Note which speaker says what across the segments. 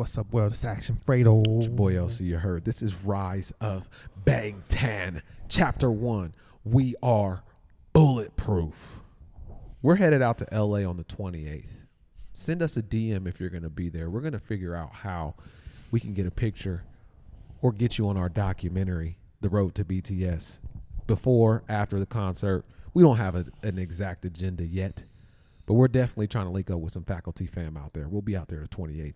Speaker 1: What's up, world? It's Action Fredo.
Speaker 2: It's your boy Lcyaheard. This is Rise of Bangtan, Chapter 1. We are bulletproof. We're headed out to LA on the 28th. Send us a DM if you're going to be there. We're going to figure out how we can get a picture or get you on our documentary, The Road to BTS. Before, after the concert, we don't have an exact agenda yet, but we're definitely trying to link up with some faculty fam out there. We'll be out there the 28th.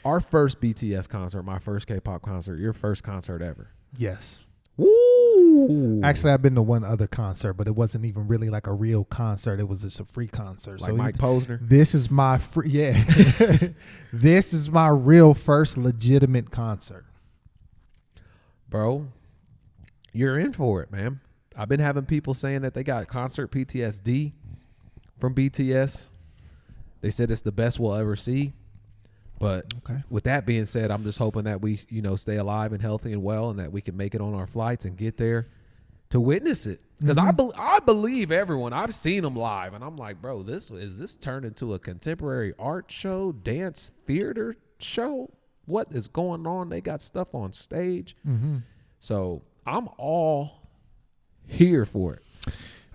Speaker 2: Our first BTS concert, my first K-pop concert, your first concert ever.
Speaker 1: Yes.
Speaker 2: Woo!
Speaker 1: Actually, I've been to one other concert, but it wasn't even really like a real concert. It was just a free concert.
Speaker 2: Like Mike Posner?
Speaker 1: This is my free, yeah. This is my real first legitimate concert.
Speaker 2: Bro, you're in for it, man. I've been having people saying that they got concert PTSD from BTS. They said it's the best we'll ever see. But with that being said, I'm just hoping that we, stay alive and healthy and well, and that we can make it on our flights and get there to witness it. Because I believe everyone. I've seen them live, and I'm like, bro, this turned into a contemporary art show, dance theater show? What is going on? They got stuff on stage. So I'm all here for it.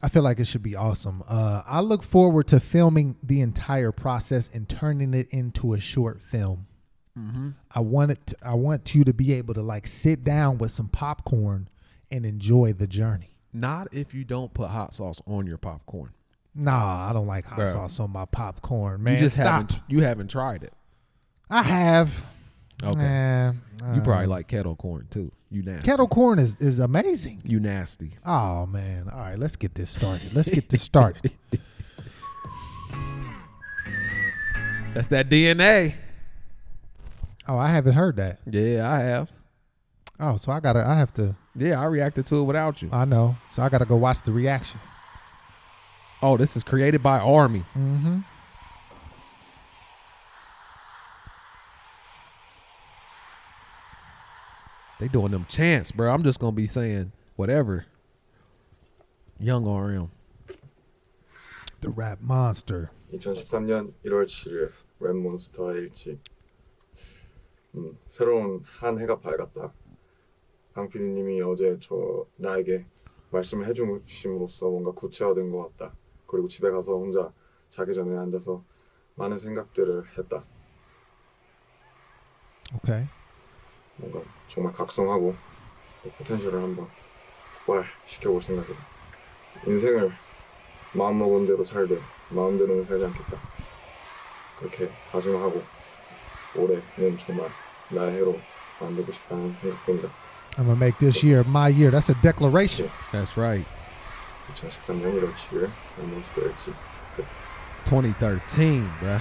Speaker 1: I feel like it should be awesome. I look forward to filming the entire process and turning it into a short film. I want you to be able to sit down with some popcorn and enjoy the journey.
Speaker 2: Not if you don't put hot sauce on your popcorn.
Speaker 1: Nah, I don't like hot sauce on my popcorn, man.
Speaker 2: You haven't tried it.
Speaker 1: I have.
Speaker 2: Okay. You probably like kettle corn too. You nasty.
Speaker 1: Kettle corn is amazing.
Speaker 2: You nasty.
Speaker 1: Oh man. All right, let's get this started.
Speaker 2: That's that DNA.
Speaker 1: Oh, I haven't heard that.
Speaker 2: Yeah, I have.
Speaker 1: Oh, so I have to.
Speaker 2: Yeah, I reacted to it without you.
Speaker 1: I know. So I got to go watch the reaction.
Speaker 2: Oh, this is created by Army. They doing them chants, bro. I'm just going to be saying whatever. Young RM.
Speaker 1: The rap monster.
Speaker 3: 2013년 1월 7일 랩몬스터의 일지. 새로운 한 해가 밝았다. 강 PD님이 어제 나에게 말씀을 해주심으로써 뭔가 구체화된 것 같다. 그리고 집에 가서 혼자 자기 전에 앉아서 많은 생각들을 했다.
Speaker 1: 오케이.
Speaker 3: 뭔가 정말 각성하고 포텐셜을 한번 폭발시켜볼 생각이다. 인생을 마음먹은 대로 살되 마음대로는 살지 않겠다. 그렇게 다짐하고 올해는 정말 나의 해로 만들고 싶다는 생각뿐이다.
Speaker 1: I'm gonna make this year my year. That's a declaration.
Speaker 2: That's right.
Speaker 3: 2013년 1월 7일 몬스터 일지.
Speaker 2: 2013, bruh.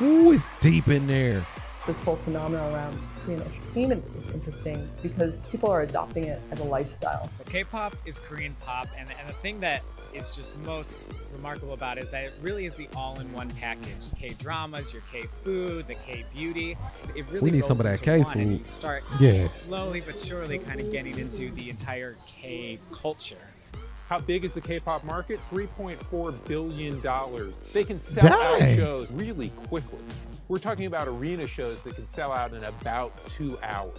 Speaker 2: Ooh, it's deep in there.
Speaker 4: This whole phenomenon around Korean entertainment is interesting because people are adopting it as a lifestyle.
Speaker 5: K-pop is Korean pop, and the thing that is just most remarkable about it is that it really is the all-in-one package. K-dramas, your K-food, the K-beauty. It really
Speaker 2: We need
Speaker 5: rolls
Speaker 2: some of that
Speaker 5: into
Speaker 2: K-food.
Speaker 5: one, and you start slowly but surely kind of getting into the entire K-culture.
Speaker 6: How big is the K-pop market? $3.4 billion. They can sell out shows really quickly. We're talking about arena shows that can sell out in about 2 hours.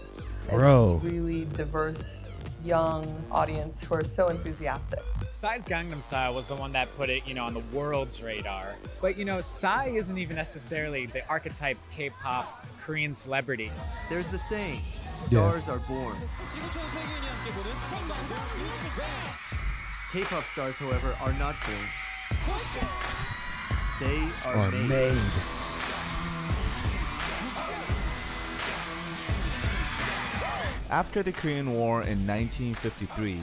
Speaker 2: Bro.
Speaker 4: It's really diverse, young audience who are so enthusiastic.
Speaker 5: Psy's Gangnam Style was the one that put it, on the world's radar. But, Psy isn't even necessarily the archetype K-pop Korean celebrity.
Speaker 7: There's the saying, stars are born. K-pop stars, however, are not born. They are made.
Speaker 8: After the Korean War in 1953,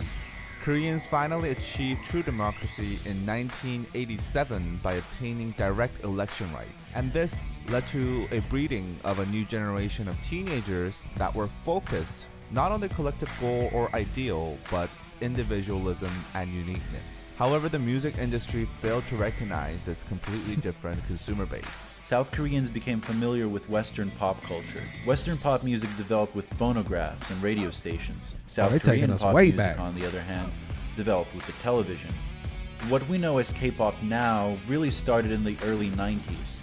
Speaker 8: Koreans finally achieved true democracy in 1987 by obtaining direct election rights. And this led to a breeding of a new generation of teenagers that were focused not on the collective goal or ideal, but individualism and uniqueness. However, the music industry failed to recognize this completely different consumer base.
Speaker 9: South Koreans became familiar with Western pop culture. Western pop music developed with phonographs and radio stations. South Korean pop music, on the other hand, developed with the television. What we know as K-pop now really started in the early 90s.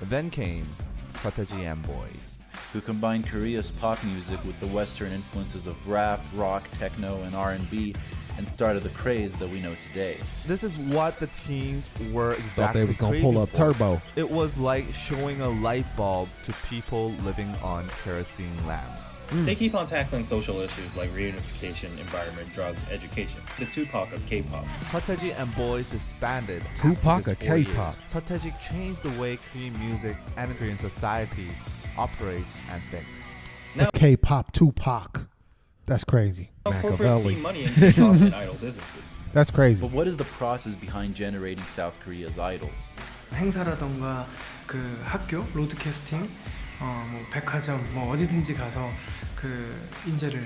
Speaker 8: Then came Sataji and Boys,
Speaker 9: who combined Korea's pop music with the Western influences of rap, rock, techno, and R&B, and started the craze that we know today.
Speaker 8: This is what the teens were exactly
Speaker 2: Thought they was gonna pull up
Speaker 8: for.
Speaker 2: Turbo.
Speaker 8: It was like showing a light bulb to people living on kerosene lamps.
Speaker 10: They keep on tackling social issues like reunification, environment, drugs, education. The Tupac of K-pop.
Speaker 8: Sataji and Boys disbanded.
Speaker 2: Tupac
Speaker 8: after
Speaker 2: of
Speaker 8: just 4 years.
Speaker 2: K-pop.
Speaker 8: Sataji changed the way Korean music and Korean society operates and thinks.
Speaker 10: Now,
Speaker 1: K-pop Tupac. That's crazy.
Speaker 10: corporates see money in K-pop and idol businesses.
Speaker 1: That's crazy.
Speaker 9: But what is the process behind generating South Korea's idols?
Speaker 11: 행사라던가 그 학교 로드 캐스팅, 뭐 백화점, 뭐 어디든지 가서 그 인재를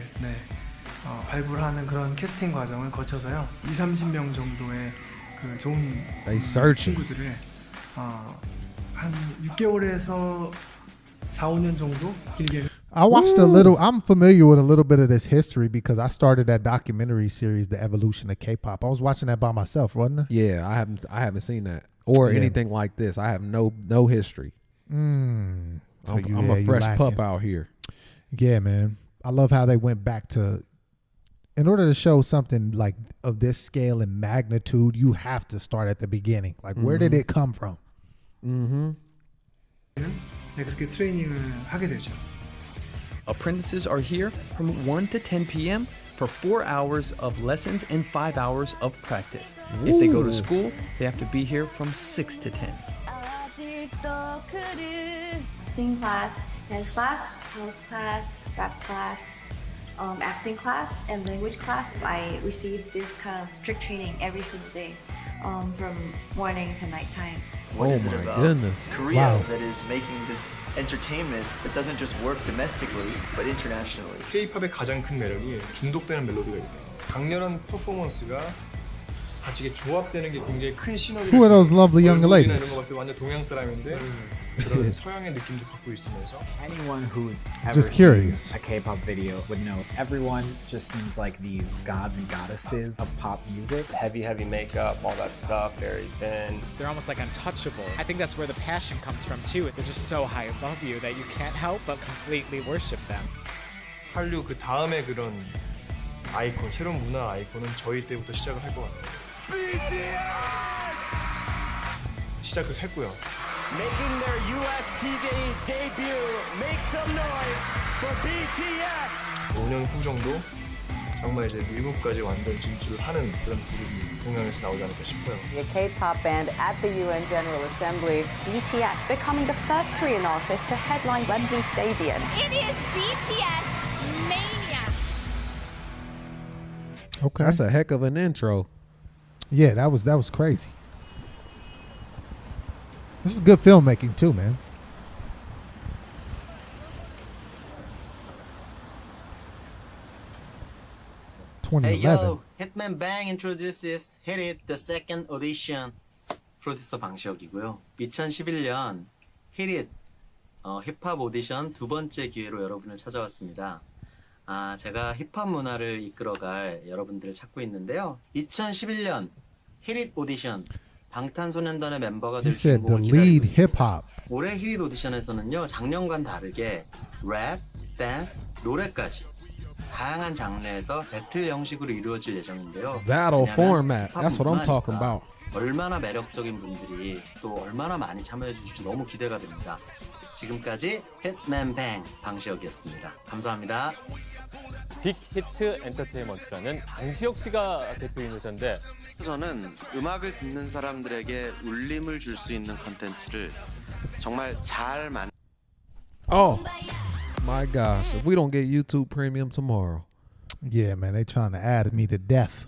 Speaker 11: 발굴하는 그런 캐스팅 과정을 거쳐서요. 20-30명 정도의 그 좋은 친구들을 한 6개월에서 4-5년 정도 길게.
Speaker 1: I watched a little. I'm familiar with a little bit of this history because I started that documentary series, The Evolution of K-pop. I was watching that by myself, wasn't I?
Speaker 2: Yeah, I haven't seen that or anything like this. I have no history.
Speaker 1: So
Speaker 2: I'm a fresh pup out here.
Speaker 1: Yeah, man. I love how they went back to. In order to show something like of this scale and magnitude, you have to start at the beginning. Like, where did it come from?
Speaker 11: 네, 그렇게 트레이닝을 하게 되죠.
Speaker 7: Apprentices are here from 1 to 10 p.m. for 4 hours of lessons and 5 hours of practice. If they go to school, they have to be here from 6 to 10.
Speaker 12: Singing class, dance class, house class, rap class, acting class, and language class. I receive this kind of strict training every single day, from morning to nighttime.
Speaker 7: What is it about Korea that is making this entertainment that doesn't just work domestically but internationally?
Speaker 13: K-팝의 가장 큰 매력이 중독되는 멜로디가 있다. 강렬한 퍼포먼스가 같이 이게 조합되는 게 굉장히 큰 시너지를.
Speaker 1: Who are those lovely young ladies?
Speaker 13: 이런 거 봤을 때 완전 동양 사람인데 그런 서양의 느낌도 갖고 있으면서.
Speaker 5: Anyone who's ever
Speaker 1: Just curious.
Speaker 5: seen a K-pop video would know everyone just seems like these gods and goddesses of pop music.
Speaker 14: Heavy makeup, all that stuff, very thin.
Speaker 5: They're almost like untouchable. I think that's where the passion comes from too. They're just so high above you that you can't help but completely worship them.
Speaker 13: 한류 그 다음에 그런 아이콘, 새로운 문화 아이콘은 저희 때부터 시작을 할 것 같아요. BTS! 시작을 했고요.
Speaker 15: Making their US TV debut, make some noise for BTS!
Speaker 13: 5년 후 정도 정말 이제 미국까지 완전 진출을 하는 그런 그룹이 동양에서 나오지 않을까 싶어요.
Speaker 16: A K-pop band at the UN General Assembly, BTS becoming the first Korean artist to headline Wembley Stadium.
Speaker 17: It is BTS mania.
Speaker 1: Okay,
Speaker 2: that's a heck of an intro.
Speaker 1: Yeah, that was crazy. This is good filmmaking too, man.
Speaker 18: Hey yo, Hitman Bang introduces Hit It the second audition. 프로듀서 방시혁이고요. 2011년 Hit It 힙합 오디션 두 번째 기회로 여러분을 찾아왔습니다. 제가 힙합 문화를 이끌어갈 여러분들을 찾고 있는데요. 2011년 Hit It 오디션 방탄소년단의 멤버가 될 주인공을 기다리고 있습니다. 올해 Hit It 오디션에서는요, 작년과는 다르게 랩, 댄스, 노래까지 다양한 장르에서 배틀 형식으로 이루어질 예정인데요.
Speaker 2: Battle format. That's what I'm talking about.
Speaker 18: 얼마나 매력적인 분들이 또 얼마나 많이 참여해 주실지 너무 기대가 됩니다. 지금까지 hitman bang 방시혁이었습니다. 감사합니다.
Speaker 14: 빅히트 엔터테인먼트라는 방시혁 씨가 대표이셨는데
Speaker 18: 저는 음악을 듣는 사람들에게 울림을 줄 수 있는 컨텐츠를 정말 잘
Speaker 2: Oh my gosh! If we don't get YouTube Premium tomorrow,
Speaker 1: yeah, man, they trying to add me to death.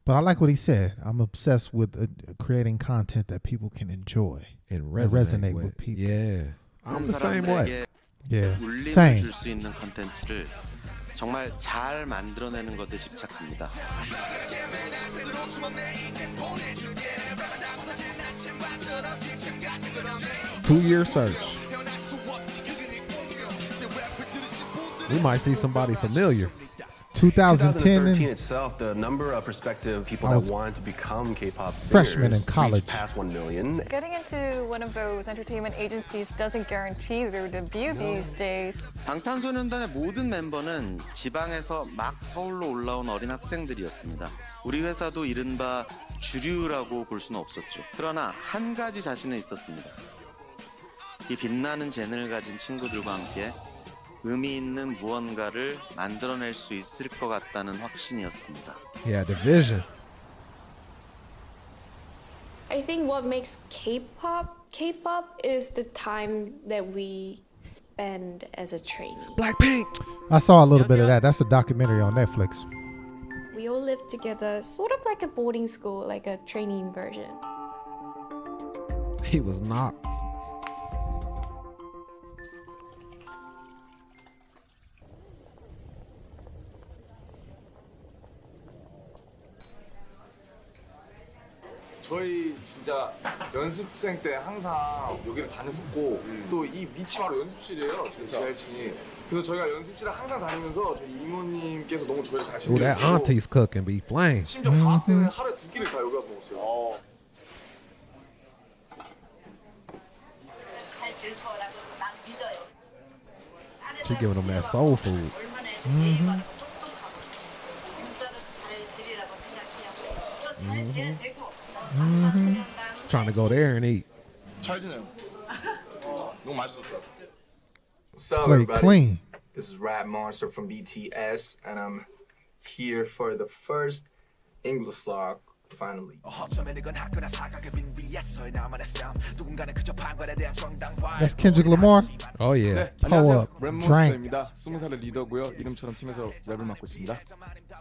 Speaker 1: But I like what he said. I'm obsessed with creating content that people can enjoy
Speaker 2: and resonate
Speaker 1: with people.
Speaker 2: Yeah, I'm the same way.
Speaker 1: Yeah,
Speaker 18: 울림을
Speaker 1: same.
Speaker 18: 줄 수 있는 컨텐츠를 정말 잘 만들어내는 것에 집착합니다.
Speaker 2: 2-year search. We might see somebody familiar.
Speaker 1: 2013
Speaker 19: itself, the number of prospective people
Speaker 1: I
Speaker 19: that
Speaker 1: was
Speaker 19: wanted to become K-pop
Speaker 1: freshman in
Speaker 19: singers
Speaker 1: college.
Speaker 19: reached past 1 million.
Speaker 20: Getting into one of those entertainment agencies doesn't guarantee their debut these days.
Speaker 18: 방탄소년단의 모든 멤버는 지방에서 막 서울로 올라온 어린 학생들이었습니다. 우리 회사도 이른바 주류라고 볼 수는 없었죠. 그러나 한 가지 자신은 있었습니다. 이 빛나는 재능을 가진 친구들과 함께 의미 있는 무언가를 만들어낼 수 있을 것 같다는 확신이었습니다.
Speaker 2: Yeah, the vision.
Speaker 21: I think what makes K-pop is the time that we spend as a trainee.
Speaker 2: Blackpink.
Speaker 1: I saw a little bit of that. That's a documentary on Netflix.
Speaker 21: We all live together, sort of like a boarding school, like a training version.
Speaker 2: He was not.
Speaker 3: 저희 진짜 연습생 때 항상 여기를 다녔었고 또 이 밑이 바로 연습실이에요. 저희 지하층이. 그래서 저희가 연습실을 항상 다니면서 저희 이모님께서 너무 저희를 잘
Speaker 2: Ooh, that
Speaker 3: 챙겨주시고
Speaker 2: auntie's cooking be flame.
Speaker 3: 심지어 방학 때는 하루에 2끼를 다 여기가 먹었어요.
Speaker 2: She giving them that soul food. Trying to go there and eat.
Speaker 3: 잘 지내요. 너무 맛있었어요. What's
Speaker 1: Play
Speaker 3: up, everybody?
Speaker 1: clean.
Speaker 3: This is Rap Monster from BTS, and I'm here for the first English song, finally.
Speaker 1: That's Kendrick Lamar.
Speaker 2: Oh yeah.
Speaker 3: 네,
Speaker 1: Pull
Speaker 3: 안녕하세요.
Speaker 1: up.
Speaker 3: 랩몬스터입니다. 20살의 리더고요. 이름처럼 팀에서 랩을 맡고 있습니다.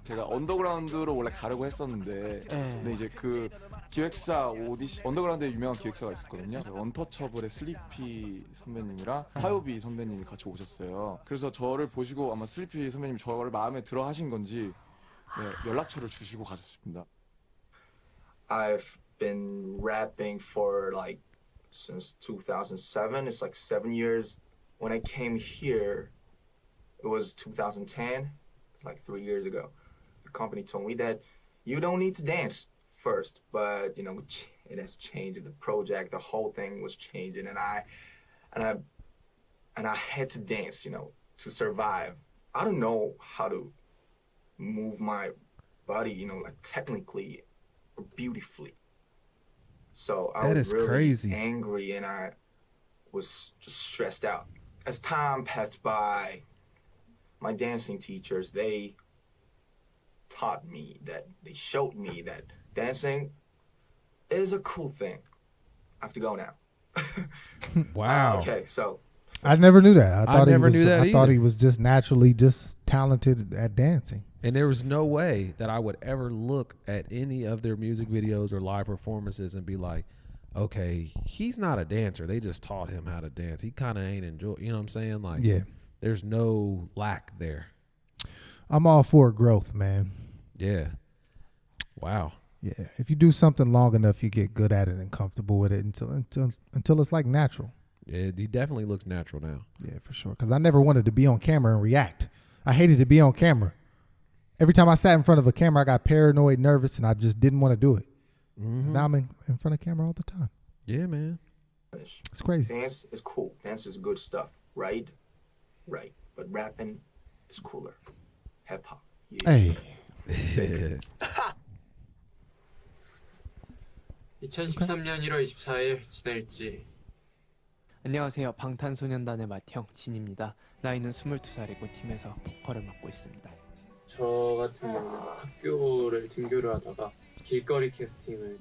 Speaker 3: 제가 언더그라운드로 원래 가려고 했었는데 근데 이제 그 기획사 오디션 언더그라운드에 유명한 기획사가 있었거든요. 언터처블의 슬리피 선배님이랑 화요비 선배님이 같이 오셨어요. 그래서 저를 보시고 아마 슬리피 선배님이 저를 마음에 들어 하신 건지 네, 연락처를 주시고 가셨습니다. I've been rapping for like since 2007. It's like 7 years. When I came here, it was 2010. It's like 3 years ago. The company told me that you don't need to dance first, but you know it has changed. The project, the whole thing was changing, and I had to dance, you know, to survive. I don't know how to move my body, you know, like technically or beautifully. So I was really
Speaker 2: crazy.
Speaker 3: angry, and I was just stressed out. As time passed by, my dancing teachers, they taught me that, they showed me that dancing is a cool thing. I have to go now.
Speaker 2: Wow.
Speaker 3: Okay, so
Speaker 1: I never knew that. I
Speaker 2: never knew that
Speaker 1: I thought
Speaker 2: either.
Speaker 1: he was just naturally just talented at dancing.
Speaker 2: And there was no way that I would ever look at any of their music videos or live performances and be like, okay, he's not a dancer. They just taught him how to dance. He kind of ain't enjoy. You know what I'm saying? Like,
Speaker 1: Yeah.
Speaker 2: there's no lack there.
Speaker 1: I'm all for growth, man.
Speaker 2: Yeah. Wow.
Speaker 1: Yeah. If you do something long enough, you get good at it and comfortable with it until it's like natural.
Speaker 2: Yeah, he definitely looks natural now.
Speaker 1: Yeah, for sure. Because I never wanted to be on camera and react. I hated to be on camera. Every time I sat in front of a camera, I got paranoid, nervous, and I just didn't want to do it. Now I'm in front of camera all the time.
Speaker 2: Yeah, man.
Speaker 1: It's crazy.
Speaker 3: Dance is cool. Dance is good stuff, right? Right. But rapping is cooler. Hip hop. Yeah.
Speaker 1: Hey.
Speaker 22: 2013년 1월 24일 지낼지.
Speaker 23: 안녕하세요. 방탄소년단의 맏형 진입니다. 나이는 22살이고 팀에서 보컬을 맡고 있습니다.
Speaker 22: 저 같은 경우는 학교를 등교를 하다가 길거리 캐스팅을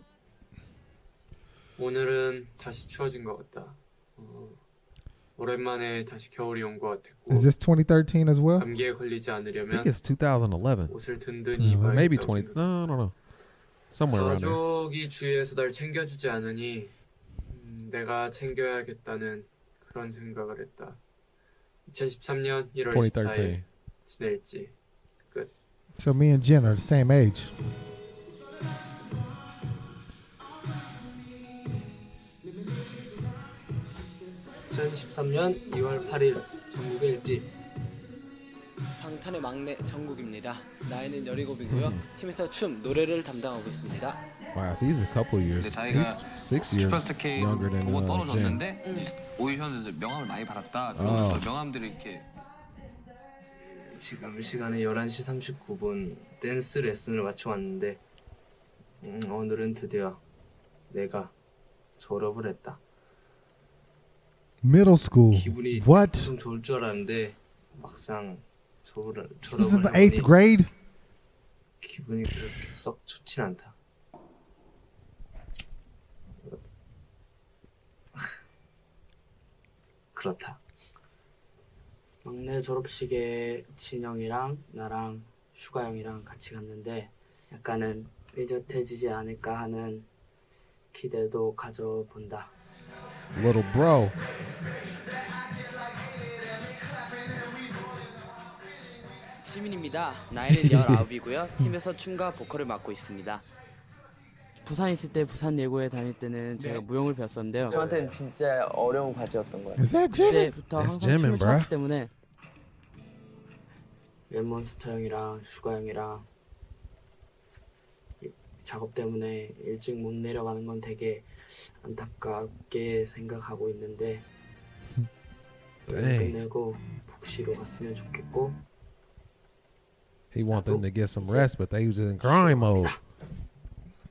Speaker 22: 오늘은 다시 추워진 것 같다. 오랜만에 다시 겨울이 온 것 같았고
Speaker 1: Is this 2013 as well?
Speaker 22: 감기에 걸리지
Speaker 2: I think
Speaker 22: 않으려면
Speaker 2: it's 2011.
Speaker 22: 옷을 든든히 입어야겠다고
Speaker 2: Maybe 20. No. Somewhere around there.
Speaker 22: 가족이 주위에서 날 챙겨주지 않으니 내가 챙겨야겠다는 그런 생각을 했다. 2013년 1월 24일 지낼지. 끝.
Speaker 1: So me and Jen are the same age.
Speaker 22: (2013년 2월 8일) 전국의 일지.
Speaker 4: 방탄의 막내 정국입니다. 나이는 17이고요. 팀에서 춤, 노래를 담당하고 있습니다.
Speaker 2: Wow, so he's a couple years. He's 6 years
Speaker 6: 슈퍼스타 K
Speaker 2: younger than
Speaker 6: 보고
Speaker 2: Jim.
Speaker 6: 떨어졌는데 오디션에서 명함을 많이 받았다. 그러면서 명함들을 이렇게
Speaker 8: 지금 시간이 11시 39분 댄스 레슨을 마쳐 왔는데 오늘은 드디어 내가 졸업을 했다.
Speaker 1: Middle school.
Speaker 8: 기분이
Speaker 1: What?
Speaker 8: 좀 좋을 줄 알았는데 막상 졸업을
Speaker 1: This is in the 8th grade?
Speaker 8: 기분이 그렇게 썩 좋진 않다. 그렇다. 막내 졸업식에 진영이랑 나랑 슈가 형이랑 같이 갔는데 약간은 의젓해지지 않을까 하는 기대도 가져본다.
Speaker 2: Little bro.
Speaker 4: 시민입니다. 나이는 19이고요. 팀에서 춤과 보컬을 맡고 있습니다.
Speaker 24: 부산에 있을 때 부산 예고에 다닐 때는 제가 무용을 배웠었는데요.
Speaker 4: 저한테는 진짜 어려운 과제였던 거예요.
Speaker 1: Is that Jimin?
Speaker 24: 그때부터
Speaker 2: That's
Speaker 24: 항상
Speaker 2: Jimin,
Speaker 24: 춤을
Speaker 2: bro.
Speaker 24: 췄기 때문에
Speaker 8: 랩몬스터 형이랑 슈가 형이랑 작업 때문에 일찍 못 내려가는 건 되게 안타깝게 생각하고 있는데 끝내고 푹 쉬러 갔으면 좋겠고.
Speaker 2: He want them to get some rest, but they was in grind mode.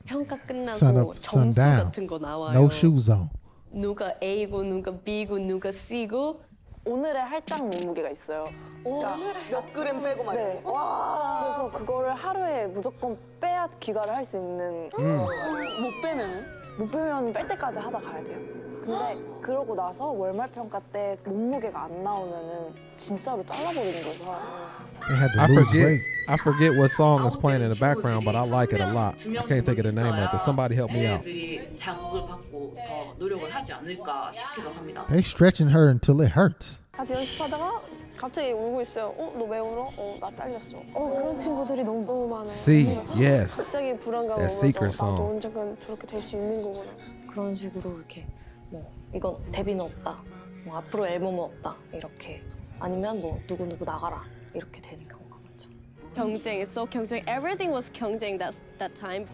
Speaker 21: 평가 끝나고
Speaker 1: Sun up, sun
Speaker 21: 점수
Speaker 1: down.
Speaker 21: 같은 거 나와요.
Speaker 1: No shoes on.
Speaker 21: 누가 A고 누가 B고 누가 C고
Speaker 25: 오늘의 할당 몸무게가 있어요. 그러니까 몇 그램 빼고 막 이런 거. 와. 그래서 그거를 하루에 무조건 빼야 귀가를 할 수 있는. 못 빼면은? 못 빼면 뺄 때까지 하다 가야 돼요. 근데 그러고 나서 월말 평가 때 몸무게가 안 나오면은 진짜로 잘라버리는 거예요, 사람을.
Speaker 1: They had to lose weight.
Speaker 2: I forget what song is playing in the background, but I like it a lot. I can't think of the name of it. Somebody help me out.
Speaker 26: 애들이 자극을 받고 더 노력을 하지 않을까 싶기도 합니다.
Speaker 1: They stretching her until it hurts.
Speaker 25: 같이 연습하다가 갑자기 울고 있어요. 너 왜 울어? 나 잘렸어. 그런 친구들이 너무 많아요.
Speaker 2: See, yes.
Speaker 25: 갑자기 불안감을
Speaker 2: That secret
Speaker 25: 오면서 나도
Speaker 2: song.
Speaker 25: 언젠간 저렇게 될 수 있는 거구나.
Speaker 21: 그런 식으로 이렇게 뭐 이건 데뷔는 없다, 뭐 앞으로 앨범은 없다 이렇게 아니면 뭐 누구 나가라 이렇게 되는 경우가 많죠. 경쟁, so 경쟁, everything was 경쟁 that time.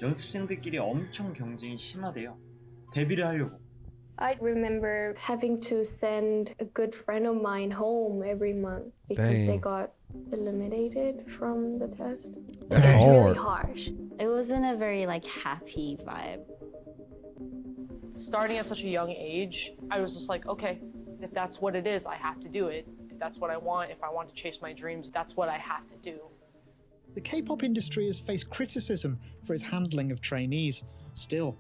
Speaker 27: 연습생들끼리 엄청 경쟁이 심하대요. 데뷔를 하려고.
Speaker 21: I remember having to send a good friend of mine home every month because they
Speaker 2: Dang.
Speaker 21: got eliminated from the test.
Speaker 2: That's
Speaker 21: It's really
Speaker 2: hard.
Speaker 21: harsh.
Speaker 28: It wasn't a very happy vibe.
Speaker 29: Starting at such a young age, I was just like, okay, if that's what it is, I have to do it. If that's what I want, if I want to chase my dreams, that's what I have to do.
Speaker 30: The K-pop industry has faced criticism for its handling of trainees. Still,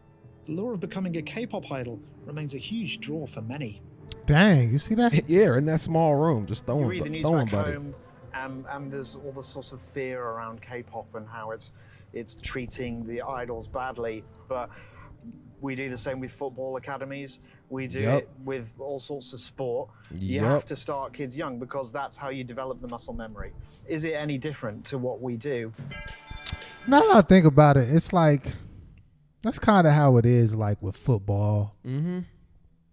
Speaker 30: the lure of becoming a K-pop idol remains a huge draw for many.
Speaker 1: Dang, you see that?
Speaker 2: Yeah, in that small room, just
Speaker 31: You
Speaker 2: throwing,
Speaker 31: read the news
Speaker 2: throwing
Speaker 31: back
Speaker 2: buddy.
Speaker 31: home, and there's all the sorts of fear around K-pop and how it's treating the idols badly. But we do the same with football academies. We do
Speaker 2: Yep.
Speaker 31: it with all sorts of sport. You
Speaker 2: Yep.
Speaker 31: have to start kids young because that's how you develop the muscle memory. Is it any different to what we do?
Speaker 1: Now that I think about it, it's like that's kind of how it is like with football.
Speaker 2: Mm-hmm.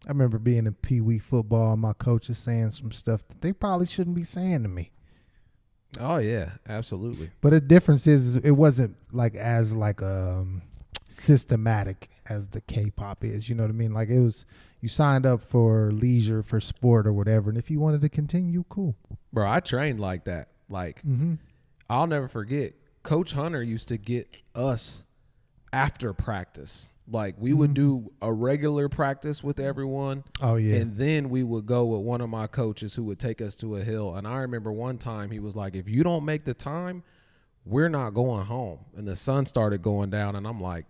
Speaker 1: I remember being in Pee Wee football, my coach is saying some stuff that they probably shouldn't be saying to me.
Speaker 2: Oh yeah, absolutely.
Speaker 1: But the difference is it wasn't like as systematic as the K-pop is. You know what I mean? Like it was, you signed up for leisure, for sport or whatever, and if you wanted to continue, cool.
Speaker 2: Bro, I trained like that. Like, I'll never forget. Coach Hunter used to get us after practice. Like we would do a regular practice with everyone.
Speaker 1: Oh yeah.
Speaker 2: And then we would go with one of my coaches who would take us to a hill. And I remember one time he was like, if you don't make the time, we're not going home. And the sun started going down and I'm like,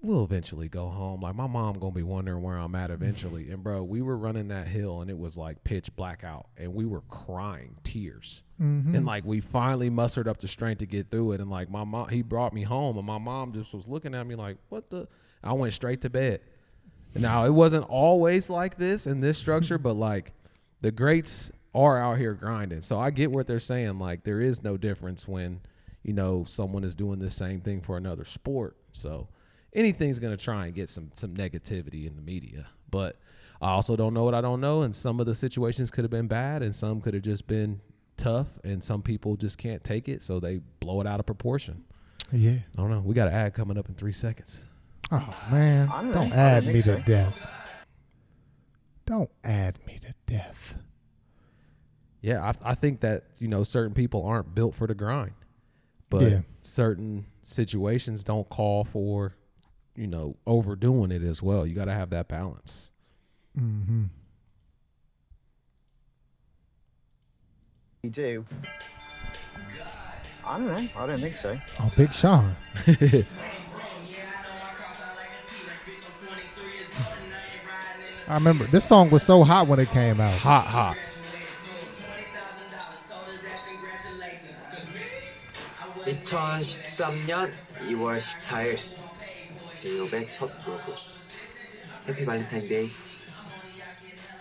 Speaker 2: we'll eventually go home. Like my mom gonna be wondering where I'm at eventually. And bro, we were running that hill and it was like pitch black out and we were crying tears. And like we finally mustered up the strength to get through it. And like my mom, he brought me home and my mom just was looking at me like, what the? I went straight to bed. Now it wasn't always like this in this structure, but like the greats are out here grinding. So I get what they're saying. Like there is no difference when, you know, someone is doing the same thing for another sport. So anything's going to try and get some negativity in the media, but I also don't know what I don't know. And some of the situations could have been bad and some could have just been tough, and some people just can't take it, so they blow it out of proportion.
Speaker 1: Yeah.
Speaker 2: I don't know. We got an ad coming up in 3 seconds.
Speaker 1: Oh man, don't add me to death. Don't add me to death.
Speaker 2: Yeah, I think that, you know, certain people aren't built for the grind, but certain situations don't call for, you know, overdoing it as well. You got to have that balance.
Speaker 1: Mm-hmm.
Speaker 31: You do? I don't know. I don't think so.
Speaker 1: Oh, Big Sean. I remember this song was so hot when it came out.
Speaker 2: Hot.
Speaker 8: 2013년 2월 14일 제이홉의 첫 로그 해피 발렌타인데이.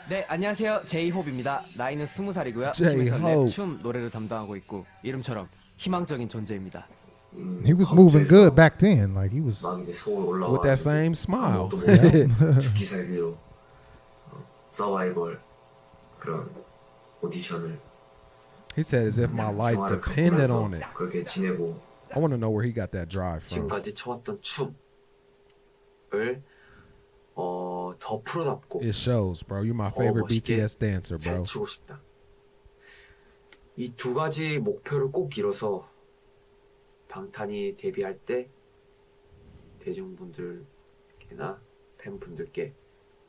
Speaker 4: 네, 안녕하세요. 제이홉입니다. 나이는 20살이고요.
Speaker 2: J-Hope.
Speaker 4: 팀에서 랩, 춤, 노래를 담당하고 있고 이름처럼 희망적인 존재입니다.
Speaker 1: He was moving good back then. Like he was
Speaker 2: with that same smile.
Speaker 5: 죽기 살기로 서바이벌 그런 오디션을
Speaker 2: He said as if my life depended on it.
Speaker 5: 그렇게 지내고
Speaker 2: I want to know where he got that drive from.
Speaker 8: 지금까지 춰왔던 춤을 더 프로답고
Speaker 2: It shows, bro. You're my favorite BTS dancer, bro.
Speaker 8: 잘 추고 싶다. 이 두 가지 목표를 꼭 이뤄서 방탄이 데뷔할 때 대중분들께나 팬분들께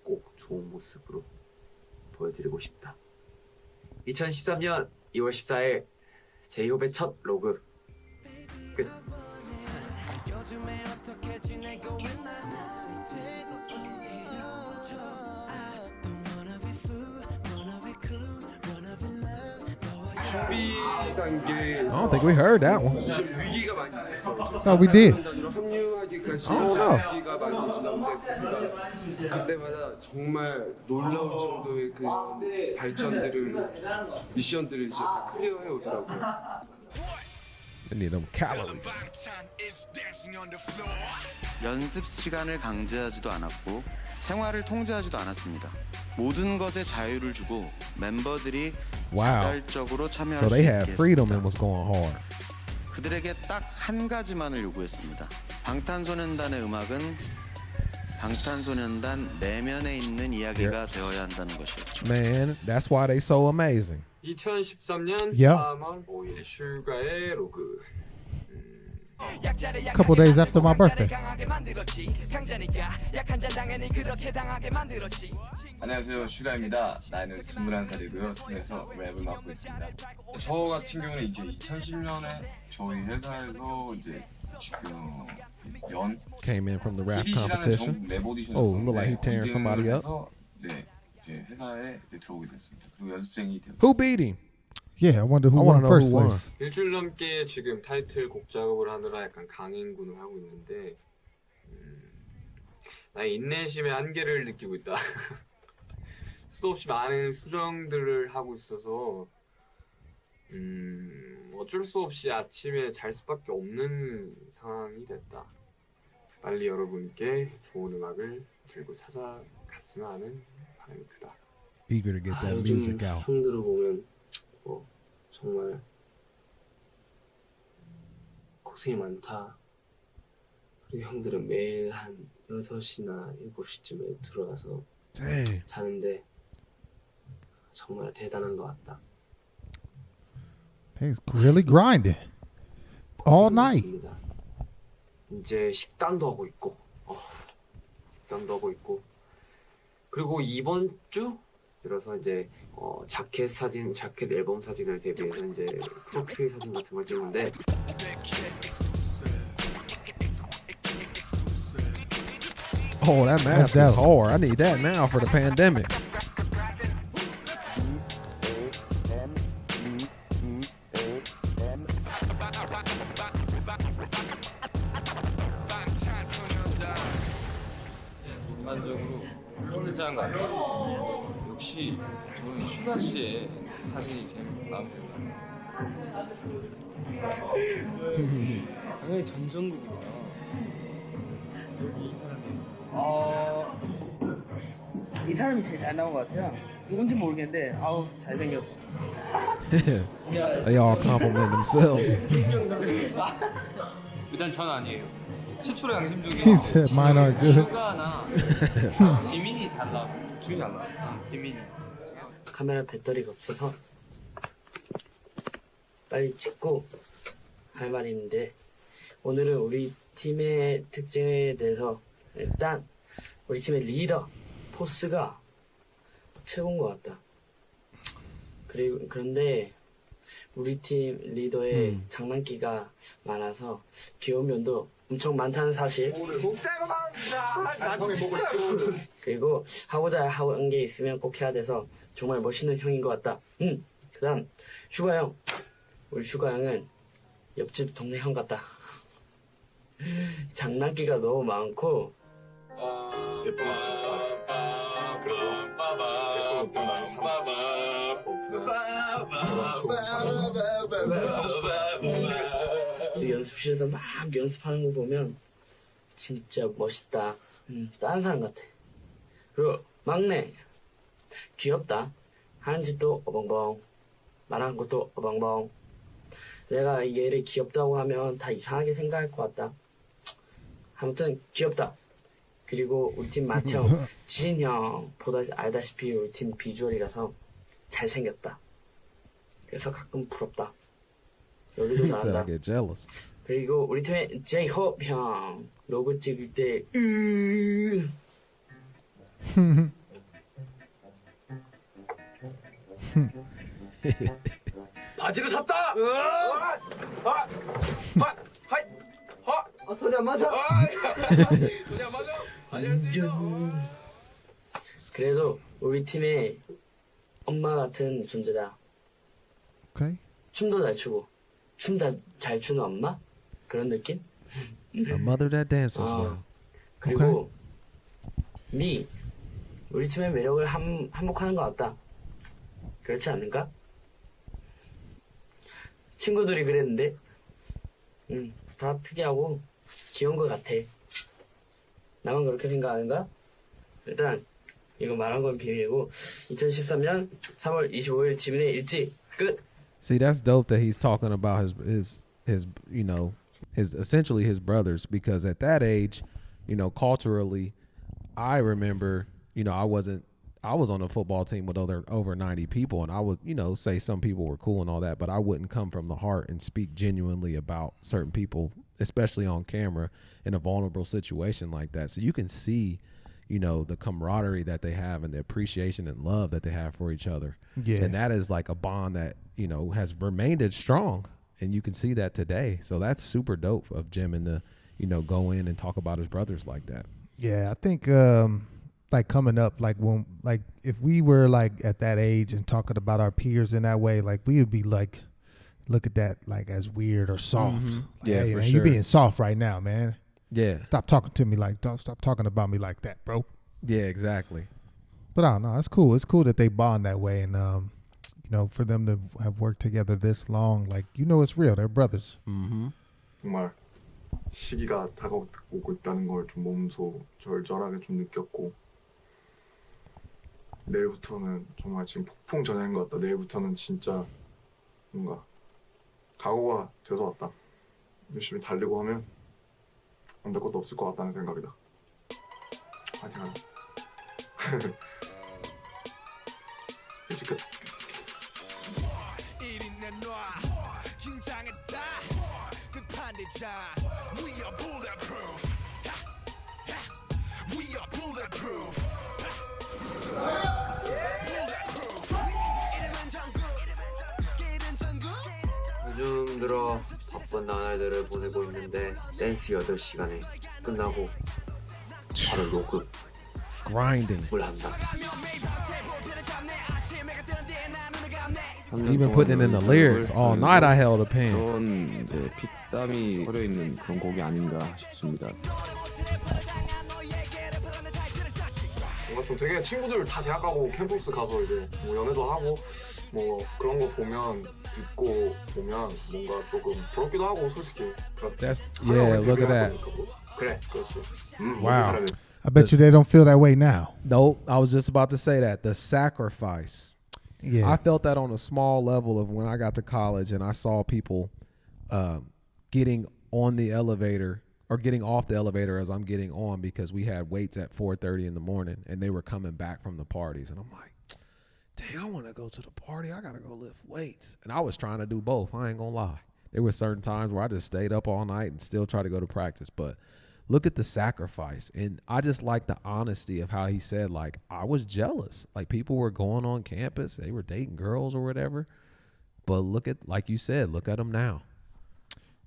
Speaker 8: 꼭 좋은 모습으로 보여드리고 싶다. 2013년 2월 14일 제이홉의 첫 로그 끝.
Speaker 22: 준비 단계.
Speaker 2: I don't think we heard that one.
Speaker 22: 위기가 많이 있었어.
Speaker 1: No, we did.
Speaker 22: 합류하기까지
Speaker 2: Oh,
Speaker 22: 위기가 많이 있었는데 그때마다 정말 놀라울 정도의 그 발전들을 미션들을 이제 다 클리어해 오더라고요.
Speaker 2: They need them calories.
Speaker 7: 연습 시간을 강제하지도 않았고 생활을 통제하지도 않았습니다. 모든 것에 자유를 주고 멤버들이 자발적으로 참여할
Speaker 2: So
Speaker 7: 수
Speaker 2: they
Speaker 7: 있게
Speaker 2: had freedom
Speaker 7: 했습니다.
Speaker 2: and was going hard.
Speaker 7: 그들에게 딱 한 가지만을 요구했습니다. 방탄소년단의 음악은 방탄소년단 내면에 있는 이야기가 되어야 한다는 것이었죠.
Speaker 2: Man, that's why they so amazing.
Speaker 22: 2013년
Speaker 1: Yeah.
Speaker 22: 3월 5일 슈가의 로그.
Speaker 1: A couple days after my birthday.
Speaker 22: 안녕하세요, 슈가입니다. 나이는 21살이고요. 팀에서 랩을 맡고 있습니다. 저 같은 경우는 이제 2010년에 저희 회사에서 이제 지금 연
Speaker 2: Came in from the rap
Speaker 22: 1위시라는
Speaker 2: competition.
Speaker 22: 랩 오디션을
Speaker 2: Oh, look like he tearing somebody up.
Speaker 22: 네, 이제 회사에 들어오게 됐습니다. 그리고 연습생이 되고.
Speaker 2: Who beat him?
Speaker 1: Yeah, I wonder who
Speaker 2: I
Speaker 1: won
Speaker 2: wanna know
Speaker 1: first
Speaker 2: who won.
Speaker 1: place.
Speaker 22: 일주일 넘게 지금 타이틀곡 작업을 하느라 약간 강행군을 하고 있는데 나의 인내심의 한계를 느끼고 있다. 수도 없이 많은 수정들을 하고 있어서 어쩔 수 없이 아침에 잘 수밖에 없는 상황이 됐다. 빨리 여러분께 좋은 음악을 들고 찾아갔으면 하는 바람이 크다.
Speaker 2: Eager to get that music out.
Speaker 8: 형들을 보면 정말 고생이 많다. 그리고 형들은 매일 한 6시나 7시쯤에 들어와서
Speaker 2: Dang.
Speaker 8: 자는데 정말 대단한 것 같다.
Speaker 1: He's really grinding all night.
Speaker 8: 이제 식단도 하고 있고 그리고 이번 주 들어서 이제 자켓 앨범 사진을 대비해서 이제 프로필 사진 같은 걸 찍는데
Speaker 2: Oh, that mask is hard. I need that now for the pandemic.
Speaker 22: 전반적으로 괜찮은 것 같아요. 역시 저는 슈가 씨의 사진이 제일 마음에 들어요.
Speaker 9: 당연히 전정국이죠.
Speaker 24: 이 사람이 제일 잘 나온 것 같아요.
Speaker 9: 누군지 모르겠는데 아우 잘생겼어.
Speaker 2: They all compliment themselves.
Speaker 23: 일단 전 아니에요. 최초로 양심 중에
Speaker 1: He said mine are good.
Speaker 23: 슈가나 지민이 잘 나왔어. 지민이 잘 나왔어. 지민이.
Speaker 8: 카메라 배터리가 없어서 빨리 찍고 할 말이 있는데 오늘은 우리 팀의 특징에 대해서 일단 우리 팀의 리더 포스가 최고인 것 같다. 그런데 우리 팀 리더의 장난기가 많아서 귀여운 면도 엄청 많다는 사실. 그리고 하고자 한 게 있으면 꼭 해야 돼서 정말 멋있는 형인 것 같다. 그다음 슈가 형. 우리 슈가 형은 옆집 동네 형 같다. 장난기가 너무 많고
Speaker 3: 예쁜
Speaker 8: 연습실에서 막 연습하는 거 보면 진짜 멋있다. 다른 사람 같아. 그리고 막내 귀엽다. 하는 짓도 어벙벙, 말하는 것도 어벙벙. 내가 얘를 귀엽다고 하면 다 이상하게 생각할 것 같다. 아무튼 귀엽다. 그리고 우리 팀 맏형 지인 형보다 알다시피 우리 팀 비주얼이라서 잘생겼다. 그래서 가끔 부럽다. 여기도 잘한다.
Speaker 2: I get jealous.
Speaker 8: 그리고 우리 팀의 제이홉 형 로고 찍을 때
Speaker 22: 바지를 샀다.
Speaker 8: 소리 안 맞아.
Speaker 22: 소리 안 맞아. 안녕하세요.
Speaker 8: 그래도 우리 팀의 엄마 같은 존재다.
Speaker 1: Okay.
Speaker 8: 춤도 잘 추고 춤 잘 추는 엄마? 그런 느낌?
Speaker 2: A mother that dances well.
Speaker 8: 그리고 미 우리 팀의 매력을 한몫하는 것 같다. 그렇지 않는가? 친구들이 그랬는데 다 특이하고 귀여운 것 같아. 나만 그렇게 생각하는가? 일단 이거 말한 건 비밀이고 2013년 3월 25일 지민의 일지 끝.
Speaker 2: See, that's dope that he's talking about his you know, his essentially his brothers, because at that age, you know, culturally, I remember, you know, I was on a football team with over 90 people, and I would, you know, say some people were cool and all that, but I wouldn't come from the heart and speak genuinely about certain people, especially on camera in a vulnerable situation like that. So you can see, you know, the camaraderie that they have and the appreciation and love that they have for each other.
Speaker 1: Yeah.
Speaker 2: And that is like a bond that, you know, has remained strong. And you can see that today. So that's super dope of Jim and to, you know, go in and talk about his brothers like that.
Speaker 1: Yeah, I think like coming up, like when, like if we were like at that age and talking about our peers in that way, like we would be like, look at that like as weird or soft. Like,
Speaker 2: Yeah,
Speaker 1: hey,
Speaker 2: for
Speaker 1: man,
Speaker 2: sure.
Speaker 1: you're being soft right now, man.
Speaker 2: Yeah.
Speaker 1: Stop talking to me like, don't stop talking about me like that, bro.
Speaker 2: Yeah, exactly.
Speaker 1: But I don't know. It's cool. It's cool that they bond that way, and you know, for them to have worked together this long, like, you know, it's real. They're brothers.
Speaker 3: 정말 시기가 다가오고 있다는 걸 좀 몸소 절절하게 좀 느꼈고, 내일부터는 정말 지금 폭풍 전야인 것 같다. 내일부터는 진짜 뭔가 각오가 돼서 왔다. 열심히 달리고 하면 안 될 것도 없을 것 같다는 생각이다. 파이팅 하자. 이제 끝.
Speaker 5: 요즘 들어 바쁜 나날들을 보내고 있는데 댄스 8시간에 끝나고 바로 녹음을
Speaker 2: Grinding.
Speaker 5: 한다.
Speaker 2: Even putting in the lyrics. All night I held a pen.
Speaker 10: 그런 핏땀이 서려 있는 그런 곡이 아닌가 싶습니다.
Speaker 3: 뭔가 좀 되게 친구들 다 대학 가고 캠퍼스 가서 이제 뭐 연애도 하고 뭐 그런 거 보면 듣고 보면 뭔가 조금 부럽기도 하고 솔직히.
Speaker 2: That's yeah. Look at that.
Speaker 3: 그래, 그렇지.
Speaker 2: Wow.
Speaker 1: I bet you they don't feel that way now.
Speaker 2: Nope. I was just about to say that. The sacrifice.
Speaker 1: Yeah.
Speaker 2: I felt that on a small level of when I got to college and I saw people getting on the elevator or getting off the elevator as I'm getting on because we had waits at 4:30 in the morning and they were coming back from the parties. And I'm like, dang, I want to go to the party. I got to go lift weights. And I was trying to do both. I ain't going to lie. There were certain times where I just stayed up all night and still try to go to practice. But look at the sacrifice. And I just like the honesty of how he said, like, I was jealous. Like, people were going on campus. They were dating girls or whatever. But look at, like you said, look at them now.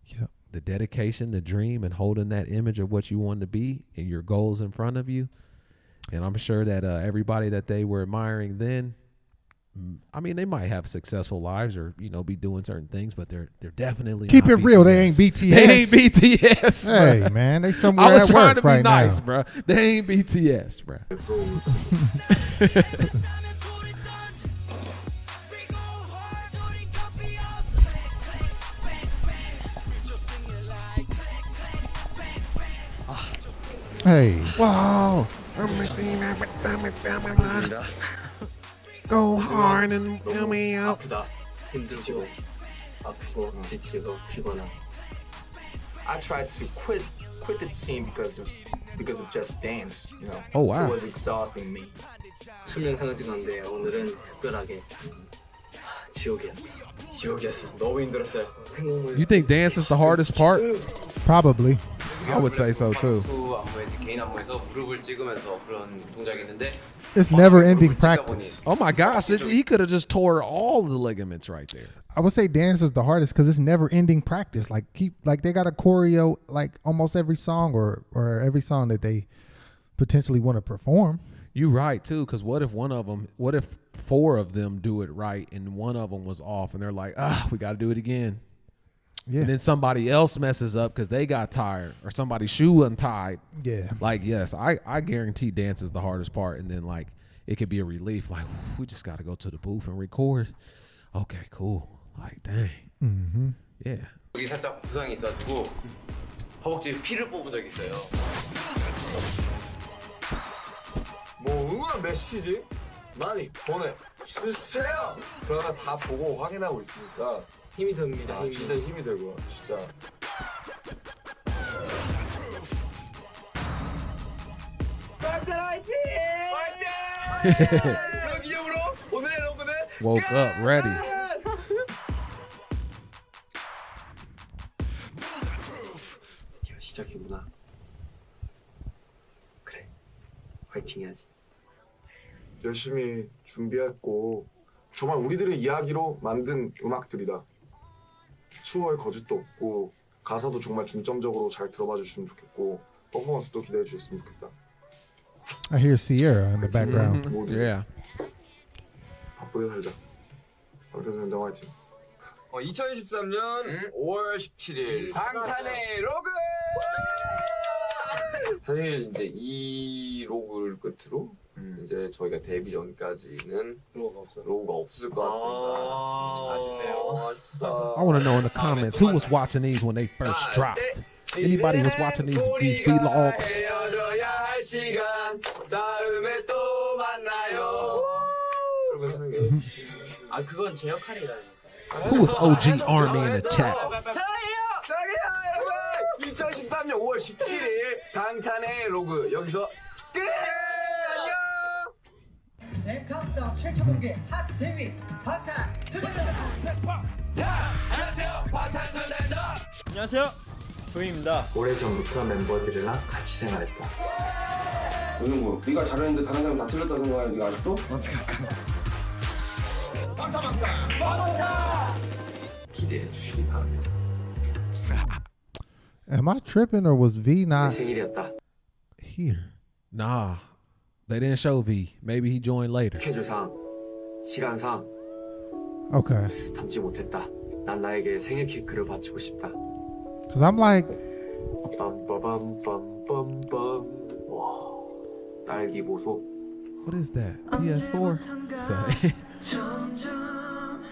Speaker 1: Yep.
Speaker 2: The dedication, the dream, and holding that image of what you want to be and your goals in front of you. And I'm sure that everybody that they were admiring then, I mean, they might have successful lives or, you know, be doing certain things, but they're definitely
Speaker 1: keep
Speaker 2: not
Speaker 1: it real.
Speaker 2: BTS.
Speaker 1: They ain't BTS.
Speaker 2: They ain't BTS.
Speaker 1: Hey,
Speaker 2: bro.
Speaker 1: man, they somewhere
Speaker 2: I was
Speaker 1: at
Speaker 2: trying
Speaker 1: work
Speaker 2: to be
Speaker 1: right
Speaker 2: nice,
Speaker 1: now.
Speaker 2: bro. They ain't BTS, bro.
Speaker 1: Hey.
Speaker 2: Wow. Go hard and fill me out.
Speaker 8: 아프다. 힘들고 아프고 지치고 피곤하고.
Speaker 6: I tried to quit the team because of just dance, you know.
Speaker 2: Oh, wow.
Speaker 6: It was exhausting me.
Speaker 8: 수면상을 찍었는데 오늘은 특별하게 지옥이었어. 지옥이었어. 너무 힘들었어요.
Speaker 2: You think dance is the hardest part?
Speaker 1: Probably.
Speaker 2: I would say so too.
Speaker 5: 개인 안무에서 무릎을 찍으면서 그런 동작이었는데
Speaker 1: It's never ending practice.
Speaker 2: Oh my gosh, he could have just tore all the ligaments right there.
Speaker 1: I would say dance is the hardest because it's never ending practice. Like they got a choreo like almost every song or every song that they potentially want to perform.
Speaker 2: You right too, because what if four of them do it right and one of them was off and they're like, we got to do it again.
Speaker 1: Yeah.
Speaker 2: And then somebody else messes up because they got tired or somebody's shoe untied.
Speaker 1: Yeah.
Speaker 2: Like, yes, I guarantee dance is the hardest part. And then like, it could be a relief. Like, we just got to go to the booth and record. Okay, cool. Like, dang.
Speaker 1: Mm-hmm.
Speaker 2: Yeah.
Speaker 5: 여기 살짝 부상이 있어가지고 허벅지에 피를 뽑은 적이 있어요.
Speaker 6: 뭐 응원 메시지 많이 보내주세요. 그러나 다 보고 확인하고 있으니까
Speaker 8: 힘이 듭니다. 힘이.
Speaker 6: 진짜 힘이 되고 진짜. 방탄 화이팅! 화이팅! 그런 기념으로 오늘의 로그는
Speaker 2: Woke up ready.
Speaker 8: 드디어 시작이구나. 그래, 화이팅해야지.
Speaker 3: 열심히 준비했고 정말 우리들의 이야기로 만든 음악들이다. 추월 거짓도 없고 가사도 정말 중점적으로 잘 들어봐 주시면 좋겠고 퍼포먼스도 기대해 주셨으면 좋겠다.
Speaker 1: I hear Sierra in the background.
Speaker 2: Yeah.
Speaker 3: 바쁘게 살자. 방탄소년단 화이팅.
Speaker 22: 2023년 5월 17일
Speaker 6: 방탄의 로그!
Speaker 5: 사실 이제 이 로그를 끝으로 이제 저희가 데뷔 전까지는 로고가 없을 것 같습니다. 아쉽네요.
Speaker 2: I want to know in the comments who was watching these when they first dropped. Anybody was watching these vlogs?
Speaker 6: 다음에 또 만나요.
Speaker 8: 아 그건 제 역할이라니까.
Speaker 2: Who was OG Army in the chat?
Speaker 6: 사랑해요 여러분. 2013년 5월 17일 방탄의 로그 여기서 끝. 안녕.
Speaker 11: 네, 카운트다운 최초 공개 핫 데뷔 방탄소년단.
Speaker 6: 안녕하세요 방탄소년단.
Speaker 11: 안녕하세요 조이입니다.
Speaker 8: 오래전부터 멤버들이랑 같이 생활했다.
Speaker 22: 너는 뭐 네가 잘했는데 다른 사람 다 틀렸다 생각해. 네가 아직도? 어떻게 할까?
Speaker 8: 기대해 주시기 바랍니다.
Speaker 1: Am I tripping or was V
Speaker 8: 내
Speaker 1: not
Speaker 8: 생일이었다.
Speaker 1: here?
Speaker 2: Nah, they didn't show V. Maybe he joined later.
Speaker 8: 스케줄상, 시간상
Speaker 1: Okay.
Speaker 8: 담지 못했다. 난 나에게 생일 케이크를 바치고 싶다.
Speaker 1: Because I'm like,
Speaker 8: 빰빠밤빰빰빰빰. 와, 딸기 보소.
Speaker 2: What is that? PS4? Sorry.
Speaker 11: 점점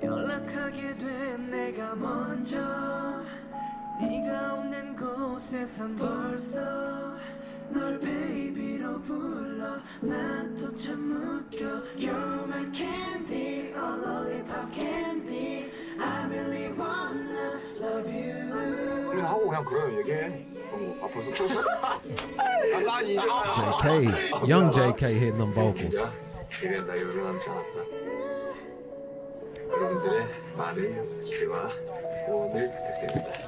Speaker 11: 연락하게 된 내가 먼저 네가 없는 곳에선 벌써 널 baby로 불러 나도 참 웃겨 You're my candy, a lollipop candy I really wanna love you
Speaker 3: 우리 하고 그냥 그래요 얘기해. 벌써 틀었어?
Speaker 2: JK, young JK hitting them vocals.
Speaker 3: 이래 나 열을 남지 않았다. 여러분들의 많은 기대와 소원을 부탁드립니다.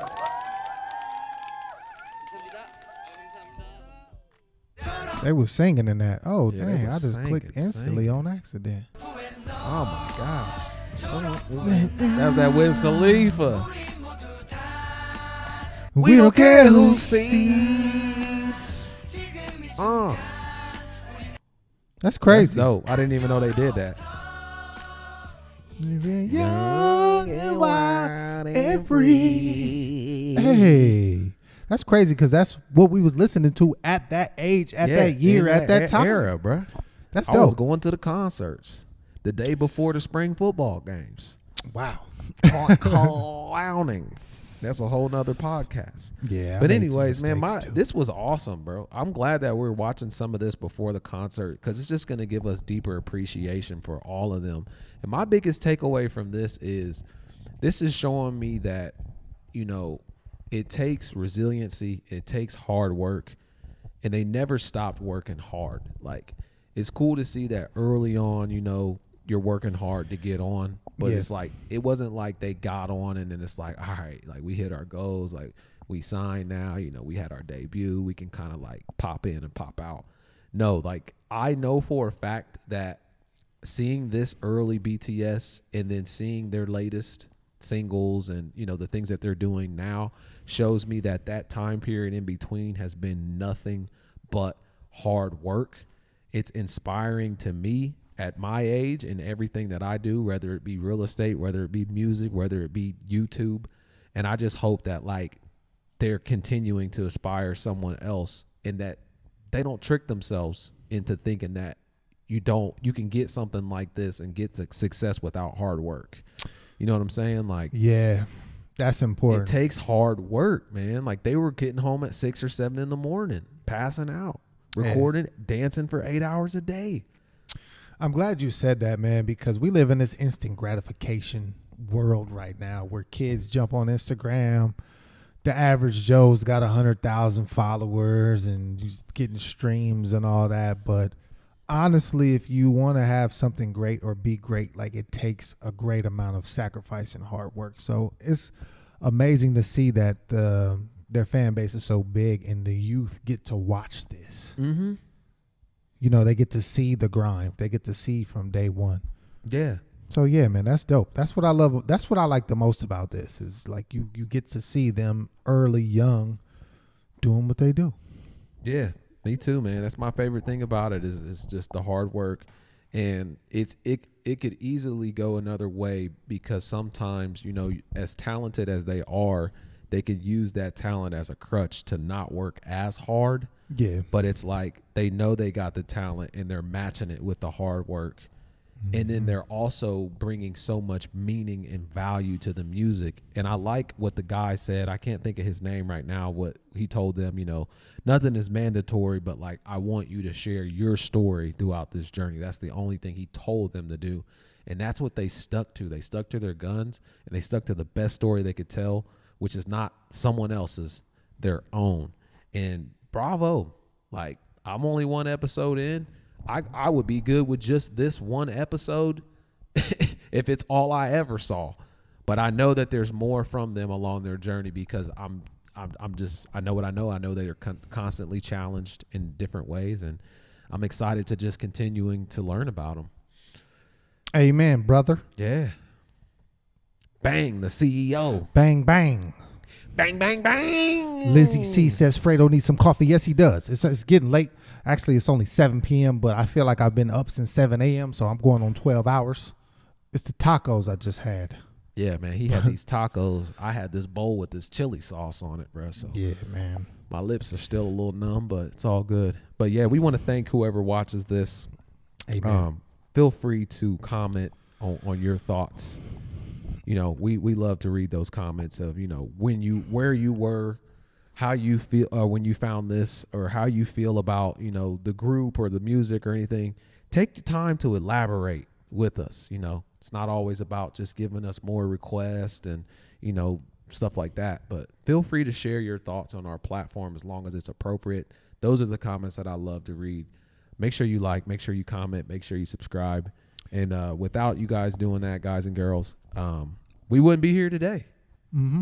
Speaker 1: They was singing in that. Oh,
Speaker 2: Yeah, they
Speaker 1: dang. I
Speaker 2: was
Speaker 1: just
Speaker 2: singing,
Speaker 1: clicked instantly
Speaker 2: singing.
Speaker 1: on accident.
Speaker 2: Oh my gosh. That was that Wiz Khalifa.
Speaker 1: We don't care who
Speaker 2: sees.
Speaker 1: That's crazy.
Speaker 2: That's dope. I didn't even know they did that.
Speaker 1: Young and wild and free. Hey. That's crazy because that's what we was listening to at that age, at that year, at that time.
Speaker 2: Era, bro.
Speaker 1: That's
Speaker 2: I was
Speaker 1: dope.
Speaker 2: going to the concerts the day before the spring football games.
Speaker 1: Wow.
Speaker 2: Clowning. That's a whole nother podcast.
Speaker 1: Yeah.
Speaker 2: But anyways, man, this was awesome, bro. I'm glad that we're watching some of this before the concert because it's just going to give us deeper appreciation for all of them. And my biggest takeaway from this is showing me that, you know, it takes resiliency, it takes hard work, and they never stopped working hard. Like, it's cool to see that early on, you know, you're working hard to get on, but it's like, it wasn't like they got on and then it's like, all right, like we hit our goals, like we signed now, you know, we had our debut, we can kind of like pop in and pop out. No, like I know for a fact that seeing this early BTS and then seeing their latest singles and, you know, the things that they're doing now shows me that that time period in between has been nothing but hard work. It's inspiring to me at my age and everything that I do, whether it be real estate, whether it be music, whether it be YouTube. And I just hope that like they're continuing to inspire someone else and that they don't trick themselves into thinking that you can get something like this and get success without hard work. You know what I'm saying? Like,
Speaker 1: yeah, that's important.
Speaker 2: It takes hard work, man. Like they were getting home at 6 or 7 in the morning, passing out, recording, dancing for 8 hours a day.
Speaker 1: I'm glad you said that, man, because we live in this instant gratification world right now where kids jump on Instagram. The average Joe's got 100,000 followers and just getting streams and all that. But honestly, if you want to have something great or be great, like it takes a great amount of sacrifice and hard work. So it's amazing to see that their fan base is so big and the youth get to watch this.
Speaker 2: Mm-hmm.
Speaker 1: You know, they get to see the grind. They get to see from day one.
Speaker 2: Yeah.
Speaker 1: So yeah, man, that's dope. That's what I love. That's what I like the most about this is like you get to see them early, young, doing what they do.
Speaker 2: Yeah, me too, man. That's my favorite thing about it is just the hard work, and it could easily go another way because sometimes, you know, as talented as they are, they could use that talent as a crutch to not work as hard.
Speaker 1: Yeah.
Speaker 2: But it's like they know they got the talent and they're matching it with the hard work. And then they're also bringing so much meaning and value to the music. And I like what the guy said. I can't think of his name right now. What he told them, you know, nothing is mandatory, but like, I want you to share your story throughout this journey. That's the only thing he told them to do. And that's what they stuck to. They stuck to their guns and they stuck to the best story they could tell, which is not someone else's, their own. And bravo. Like, I'm only one episode in. I would be good with just this one episode if it's all I ever saw. But I know that there's more from them along their journey because I know what I know. I know they are constantly challenged in different ways, and I'm excited to just continuing to learn about them.
Speaker 1: Amen, brother.
Speaker 2: Yeah. Bang, the CEO.
Speaker 1: Bang, bang.
Speaker 2: Bang, bang, bang.
Speaker 1: Lizzie C says Fredo needs some coffee. Yes, he does. It's getting late. Actually, it's only 7 p.m., but I feel like I've been up since 7 a.m., so I'm going on 12 hours. It's the tacos I just had.
Speaker 2: Yeah, man. He had these tacos. I had this bowl with this chili sauce on it, bro. So
Speaker 1: yeah, man.
Speaker 2: My lips are still a little numb, but it's all good. But yeah, we want to thank whoever watches this.
Speaker 1: Amen.
Speaker 2: Feel free to comment on your thoughts. You know, we love to read those comments of, you know, where you were, how you feel when you found this, or how you feel about, you know, the group or the music or anything. Take the time to elaborate with us. You know, it's not always about just giving us more requests and, you know, stuff like that, but feel free to share your thoughts on our platform as long as it's appropriate. Those are the comments that I love to read. Make sure you like, make sure you comment, make sure you subscribe. And without you guys doing that, guys and girls, we wouldn't be here today.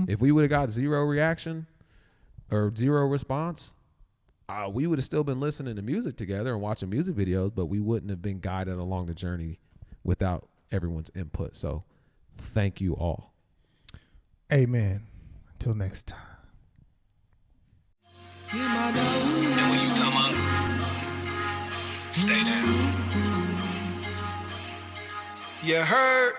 Speaker 2: If we would have got zero reaction or zero response, we would have still been listening to music together and watching music videos, but we wouldn't have been guided along the journey without everyone's input. So thank you all.
Speaker 1: Amen. Until next time.
Speaker 11: And when you come up, stay down. You heard?